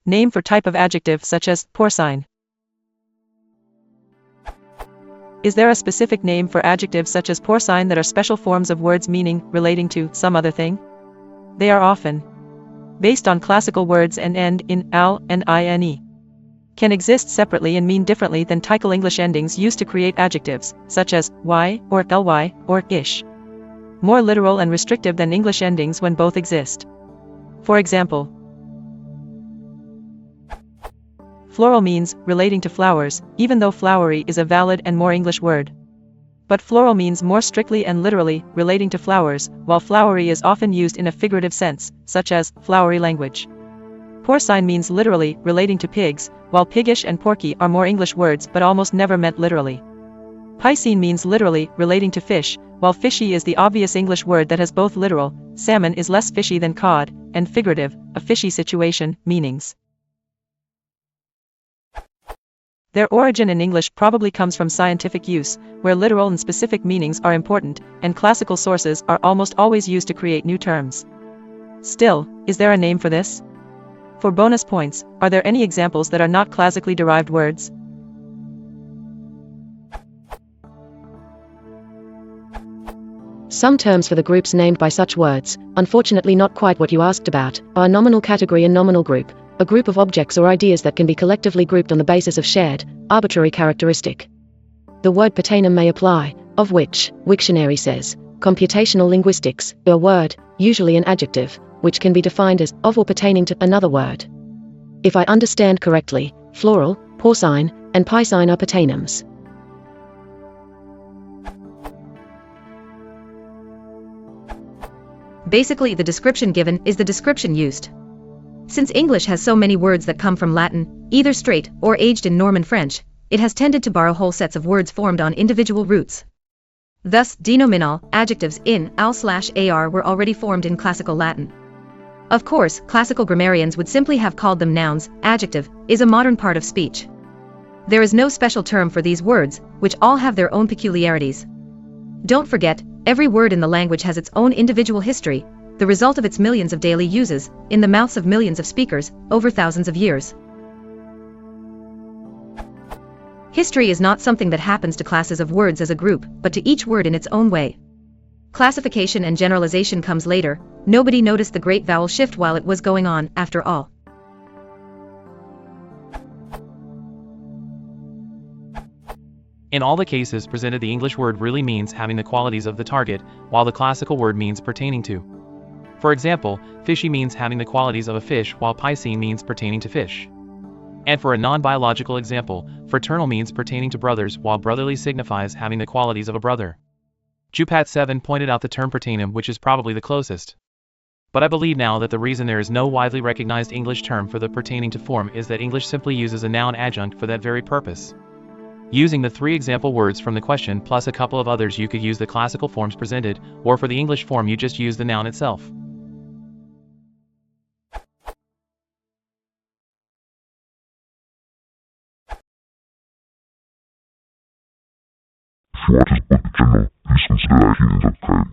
Name for type of adjective such as porcine. Is there a specific name for adjectives such as porcine that are special forms of words meaning relating to some other thing? They are often based on classical words and end in al and ine. Can exist separately and mean differently than typical English endings used to create adjectives, such as y or ly or ish. More literal and restrictive than English endings when both exist. For example, floral means relating to flowers, even though flowery is a valid and more English word. But floral means more strictly and literally relating to flowers, while flowery is often used in a figurative sense, such as flowery language. Porcine means literally relating to pigs, while piggish and porky are more English words but almost never meant literally. Piscine means literally relating to fish, while fishy is the obvious English word that has both literal, salmon is less fishy than cod, and figurative, a fishy situation, meanings. Their origin in English probably comes from scientific use, where literal and specific meanings are important, and classical sources are almost always used to create new terms. Still, is there a name for this? For bonus points, are there any examples that are not classically derived words? Some terms for the groups named by such words, unfortunately not quite what you asked about, are nominal category and nominal group, a group of objects or ideas that can be collectively grouped on the basis of shared, arbitrary characteristic. The word pertainem may apply, of which, Wiktionary says, computational linguistics, a word, usually an adjective, which can be defined as of or pertaining to another word. If I understand correctly, floral, porcine, and piscine are pertainums. Basically, the description given is the description used. Since English has so many words that come from Latin, either straight or aged in Norman French, it has tended to borrow whole sets of words formed on individual roots. Thus, denominal adjectives in al/ar were already formed in classical Latin. Of course, classical grammarians would simply have called them nouns. Adjective is a modern part of speech. There is no special term for these words, which all have their own peculiarities. Don't forget, every word in the language has its own individual history, the result of its millions of daily uses, in the mouths of millions of speakers, over thousands of years. History is not something that happens to classes of words as a group, but to each word in its own way. Classification and generalization comes later. Nobody noticed the great vowel shift while it was going on, after all. In all the cases presented, the English word really means having the qualities of the target, while the classical word means pertaining to. For example, fishy means having the qualities of a fish, while piscine means pertaining to fish. And for a non-biological example, fraternal means pertaining to brothers, while brotherly signifies having the qualities of a brother. Jupat 7 pointed out the term pertainem, which is probably the closest. But I believe now that the reason there is no widely recognized English term for the pertaining to form is that English simply uses a noun adjunct for that very purpose. Using the 3 example words from the question plus a couple of others, you could use the classical forms presented, or for the English form you just use the noun itself. If you want to put the channel, please consider liking and subscribe.